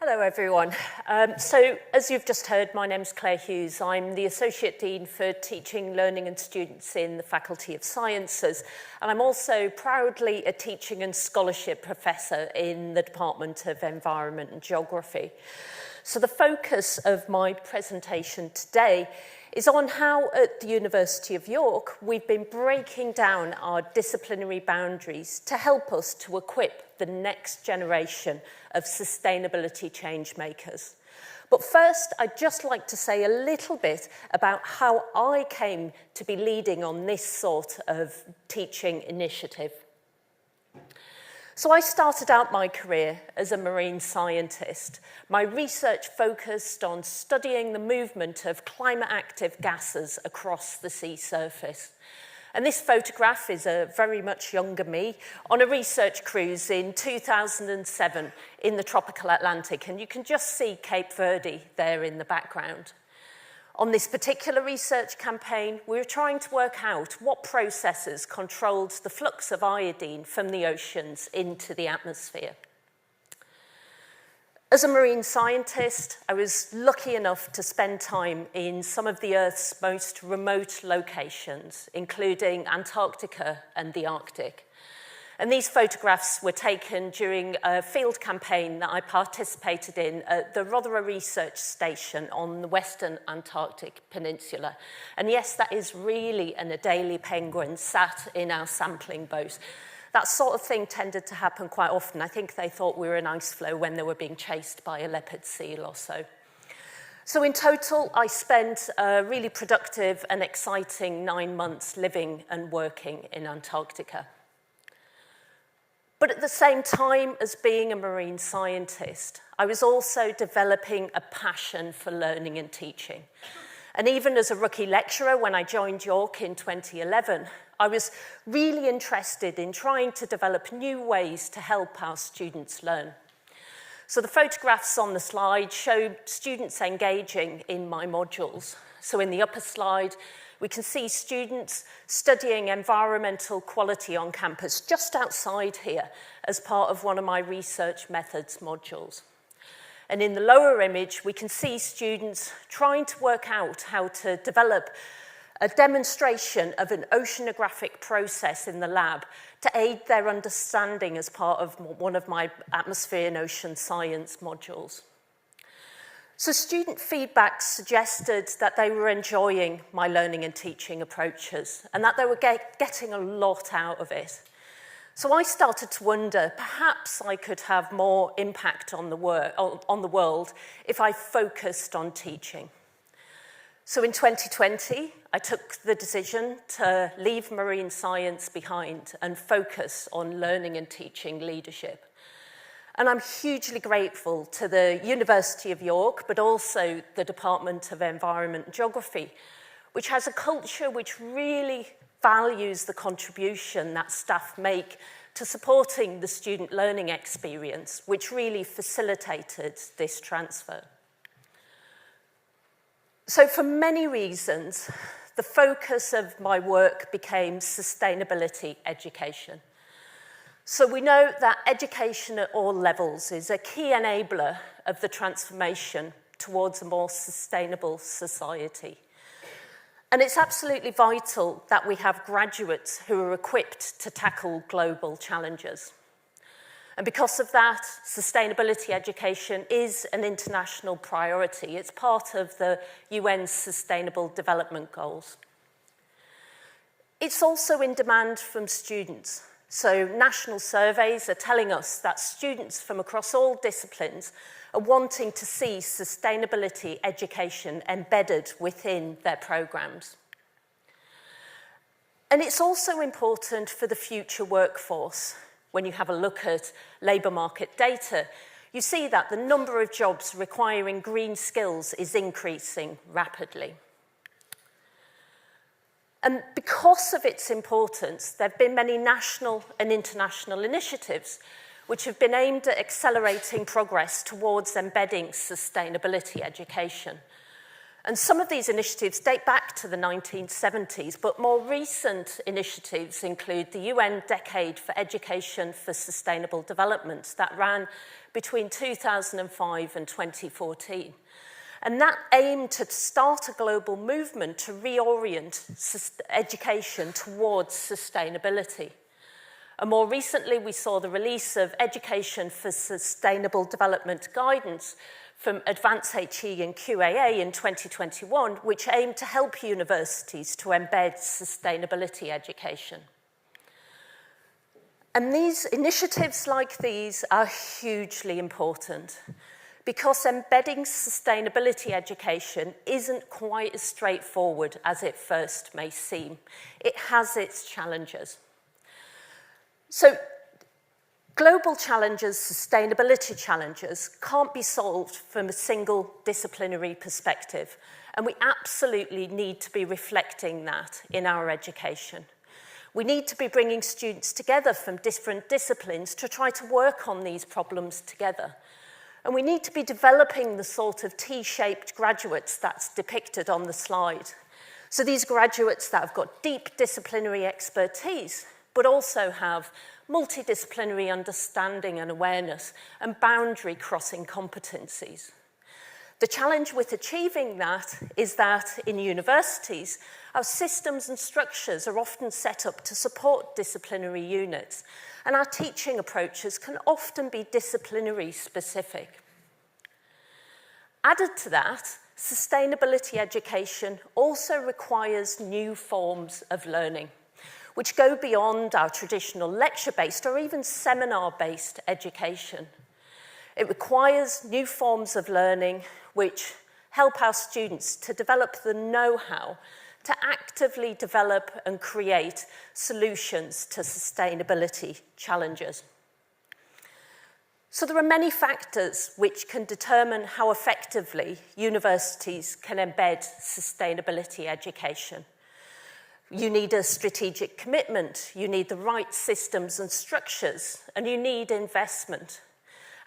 Hello everyone. So as you've just heard, my name's Claire Hughes. I'm the Associate Dean for Teaching, Learning and Students in the Faculty of Sciences, and I'm also proudly a Teaching and Scholarship Professor in the Department of Environment and Geography. So the focus of my presentation today is on how at the University of York we've been breaking down our disciplinary boundaries to help us to equip the next generation of sustainability change makers. But first, I'd just like to say a little bit about how I came to be leading on this sort of teaching initiative. So I started out my career as a marine scientist. My research focused on studying the movement of climate-active gases across the sea surface. And this photograph is a very much younger me on a research cruise in 2007 in the tropical Atlantic. And you can just see Cape Verde there in the background. On this particular research campaign, we were trying to work out what processes controlled the flux of iodine from the oceans into the atmosphere. As a marine scientist, I was lucky enough to spend time in some of the Earth's most remote locations, including Antarctica and the Arctic. And these photographs were taken during a field campaign that I participated in at the Rothera Research Station on the Western Antarctic Peninsula. And yes, that is really an Adelie penguin sat in our sampling boat. That sort of thing tended to happen quite often. I think they thought we were an ice floe when they were being chased by a leopard seal or so. So in total, I spent a really productive and exciting 9 months living and working in Antarctica. But at the same time as being a marine scientist, I was also developing a passion for learning and teaching. And even as a rookie lecturer, when I joined York in 2011, I was really interested in trying to develop new ways to help our students learn. So the photographs on the slide show students engaging in my modules. So in the upper slide, we can see students studying environmental quality on campus just outside here as part of one of my research methods modules. And in the lower image, we can see students trying to work out how to develop a demonstration of an oceanographic process in the lab to aid their understanding as part of one of my atmosphere and ocean science modules. So student feedback suggested that they were enjoying my learning and teaching approaches and that they were getting a lot out of it. So I started to wonder, perhaps I could have more impact on the world if I focused on teaching. So in 2020, I took the decision to leave marine science behind and focus on learning and teaching leadership. And I'm hugely grateful to the University of York, but also the Department of Environment and Geography, which has a culture which really values the contribution that staff make to supporting the student learning experience, which really facilitated this transfer. So for many reasons, the focus of my work became sustainability education. So we know that education at all levels is a key enabler of the transformation towards a more sustainable society. And it's absolutely vital that we have graduates who are equipped to tackle global challenges. And because of that, sustainability education is an international priority. It's part of the UN's Sustainable Development Goals. It's also in demand from students. So national surveys are telling us that students from across all disciplines are wanting to see sustainability education embedded within their programs. And it's also important for the future workforce. When you have a look at labour market data, you see that the number of jobs requiring green skills is increasing rapidly. And because of its importance, there have been many national and international initiatives which have been aimed at accelerating progress towards embedding sustainability education. And some of these initiatives date back to the 1970s, but more recent initiatives include the UN Decade for Education for Sustainable Development that ran between 2005 and 2014. And that aimed to start a global movement to reorient education towards sustainability. And more recently, we saw the release of Education for Sustainable Development Guidance from Advanced HE and QAA in 2021, which aimed to help universities to embed sustainability education. And these initiatives like these are hugely important because embedding sustainability education isn't quite as straightforward as it first may seem. It has its challenges. So, global challenges, sustainability challenges, can't be solved from a single disciplinary perspective, and we absolutely need to be reflecting that in our education. We need to be bringing students together from different disciplines to try to work on these problems together. And we need to be developing the sort of T-shaped graduates that's depicted on the slide. So these graduates that have got deep disciplinary expertise, but also have multidisciplinary understanding and awareness and boundary-crossing competencies. The challenge with achieving that is that in universities, our systems and structures are often set up to support disciplinary units, and our teaching approaches can often be disciplinary specific. Added to that, sustainability education also requires new forms of learning, which go beyond our traditional lecture-based or even seminar-based education. It requires new forms of learning which help our students to develop the know-how to actively develop and create solutions to sustainability challenges. So there are many factors which can determine how effectively universities can embed sustainability education. You need a strategic commitment, you need the right systems and structures, and you need investment.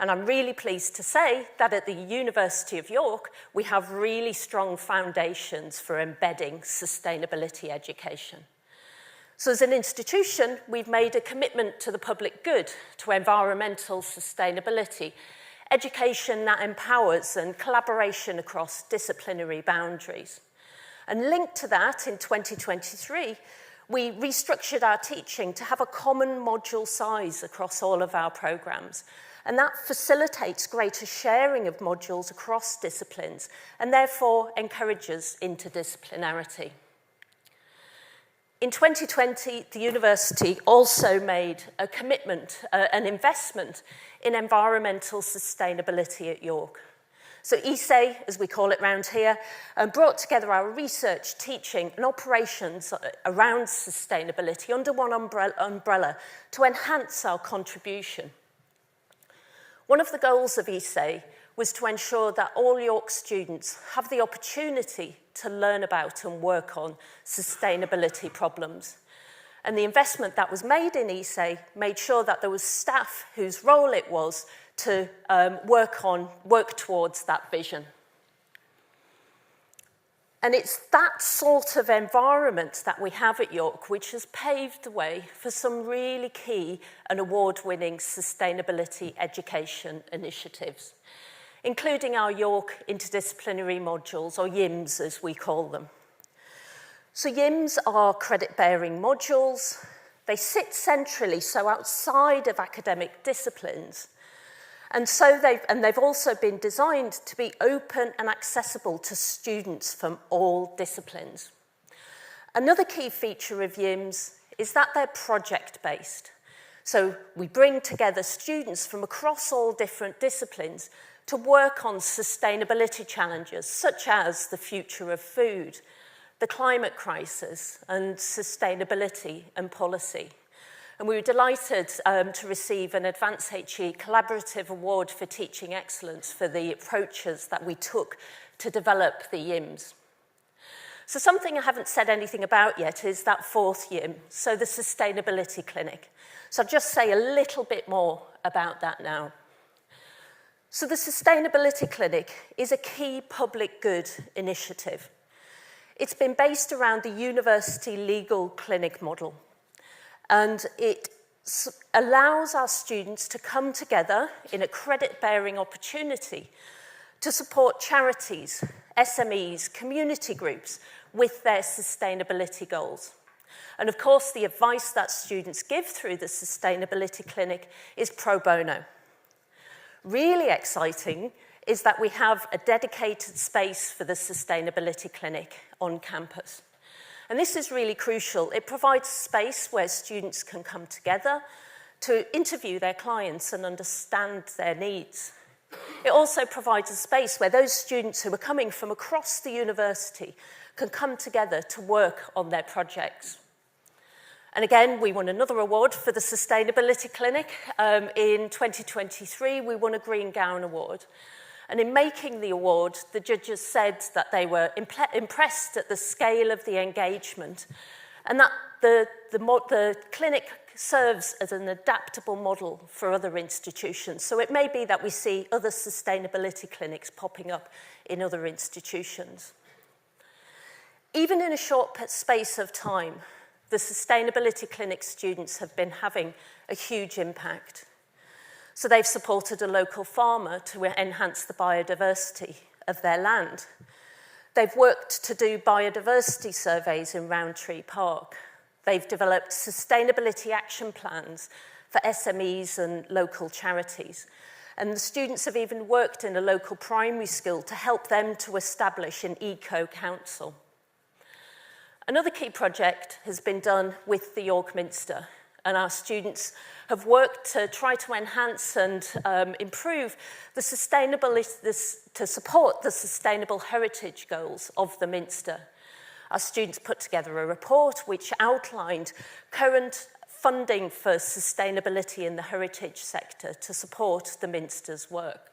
And I'm really pleased to say that at the University of York, we have really strong foundations for embedding sustainability education. So as an institution, we've made a commitment to the public good, to environmental sustainability, education that empowers and collaboration across disciplinary boundaries. And linked to that, in 2023, we restructured our teaching to have a common module size across all of our programs. And that facilitates greater sharing of modules across disciplines and therefore encourages interdisciplinarity. In 2020, the university also made a commitment, an investment in environmental sustainability at York. So ESE, as we call it round here, brought together our research, teaching and operations around sustainability under one umbrella to enhance our contribution. One of the goals of ESE was to ensure that all York students have the opportunity to learn about and work on sustainability problems. And the investment that was made in ESE made sure that there was staff whose role it was to work towards that vision. And it's that sort of environment that we have at York which has paved the way for some really key and award-winning sustainability education initiatives, including our York Interdisciplinary Modules, or YIMs as we call them. So YIMs are credit-bearing modules. They sit centrally, so outside of academic disciplines. And so they've also been designed to be open and accessible to students from all disciplines. Another key feature of YIMs is that they're project-based. So we bring together students from across all different disciplines to work on sustainability challenges, such as the future of food, the climate crisis, and sustainability and policy. And we were delighted to receive an Advanced HE Collaborative Award for Teaching Excellence for the approaches that we took to develop the YIMs. So something I haven't said anything about yet is that fourth YIM, so the Sustainability Clinic. So I'll just say a little bit more about that now. So the Sustainability Clinic is a key public good initiative. It's been based around the university legal clinic model, and it allows our students to come together in a credit-bearing opportunity to support charities, SMEs, community groups with their sustainability goals. And of course, the advice that students give through the Sustainability Clinic is pro bono. Really exciting is that we have a dedicated space for the Sustainability Clinic on campus. And this is really crucial. It provides space where students can come together to interview their clients and understand their needs. It also provides a space where those students who are coming from across the university can come together to work on their projects. And again, we won another award for the Sustainability Clinic. In 2023, we won a Green Gown Award. And in making the award, the judges said that they were impressed at the scale of the engagement and that the clinic serves as an adaptable model for other institutions. So it may be that we see other sustainability clinics popping up in other institutions. Even in a short space of time, the Sustainability Clinic students have been having a huge impact. So they've supported a local farmer to enhance the biodiversity of their land. They've worked to do biodiversity surveys in Rowntree Park. They've developed sustainability action plans for SMEs and local charities. And the students have even worked in a local primary school to help them to establish an eco-council. Another key project has been done with the York Minster, and our students have worked to try to enhance and improve the sustainability, to support the sustainable heritage goals of the Minster. Our students put together a report which outlined current funding for sustainability in the heritage sector to support the Minster's work.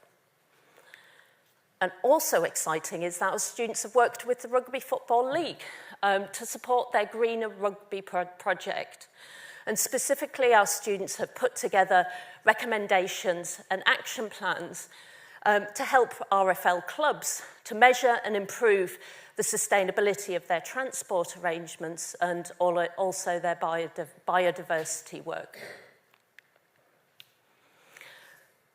And also exciting is that our students have worked with the Rugby Football League to support their Greener Rugby project. And specifically, our students have put together recommendations and action plans to help RFL clubs to measure and improve the sustainability of their transport arrangements and also their biodiversity work.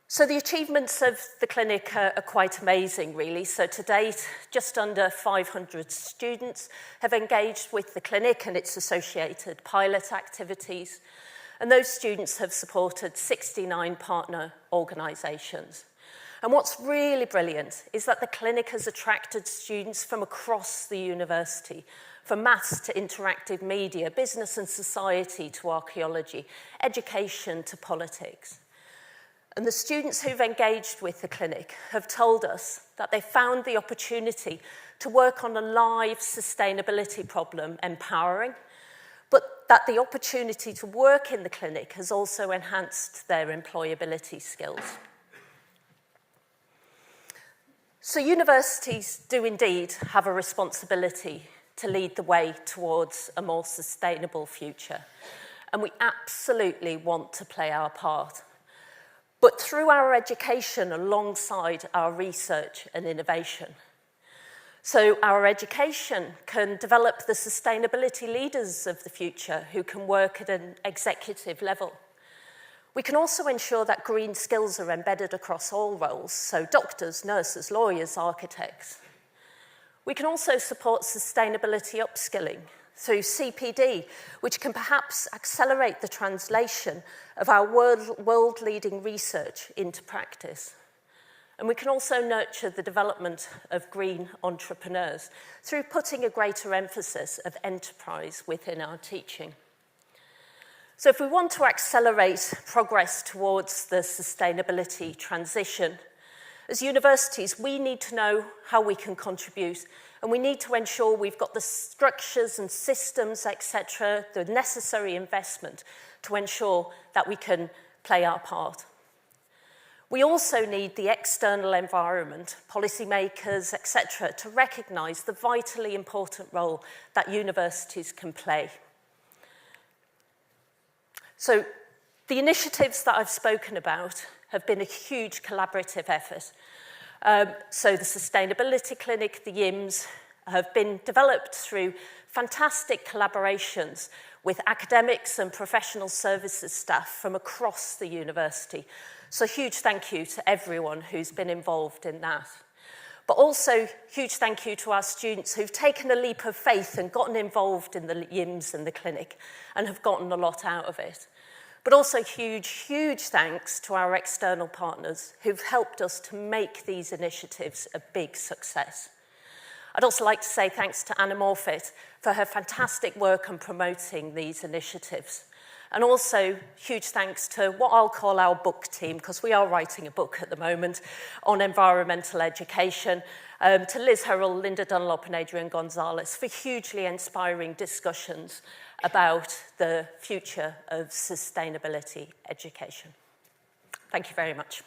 So the achievements of the clinic are quite amazing, really. So to date, just under 500 students have engaged with the clinic and its associated pilot activities. And those students have supported 69 partner organisations. And what's really brilliant is that the clinic has attracted students from across the university, from maths to interactive media, business and society to archaeology, education to politics. And the students who've engaged with the clinic have told us that they found the opportunity to work on a live sustainability problem empowering, but that the opportunity to work in the clinic has also enhanced their employability skills. So universities do indeed have a responsibility to lead the way towards a more sustainable future, and we absolutely want to play our part. But through our education alongside our research and innovation. So our education can develop the sustainability leaders of the future who can work at an executive level. We can also ensure that green skills are embedded across all roles, so doctors, nurses, lawyers, architects. We can also support sustainability upskilling through CPD, which can perhaps accelerate the translation of our world-leading research into practice. And we can also nurture the development of green entrepreneurs through putting a greater emphasis of enterprise within our teaching. So if we want to accelerate progress towards the sustainability transition, as universities, we need to know how we can contribute, and we need to ensure we've got the structures and systems, etc., the necessary investment to ensure that we can play our part. We also need the external environment, policymakers, etc., to recognise the vitally important role that universities can play. So the initiatives that I've spoken about have been a huge collaborative effort. So the Sustainability Clinic, the YIMS, have been developed through fantastic collaborations with academics and professional services staff from across the university. So huge thank you to everyone who's been involved in that. But also huge thank you to our students who've taken a leap of faith and gotten involved in the YIMS and the clinic and have gotten a lot out of it. But also huge, huge thanks to our external partners who've helped us to make these initiatives a big success. I'd also like to say thanks to Anna Morfitt for her fantastic work on promoting these initiatives. And also huge thanks to what I'll call our book team, because we are writing a book at the moment on environmental education, to Liz Hurrell, Linda Dunlop and Adrian Gonzalez for hugely inspiring discussions about the future of sustainability education. Thank you very much.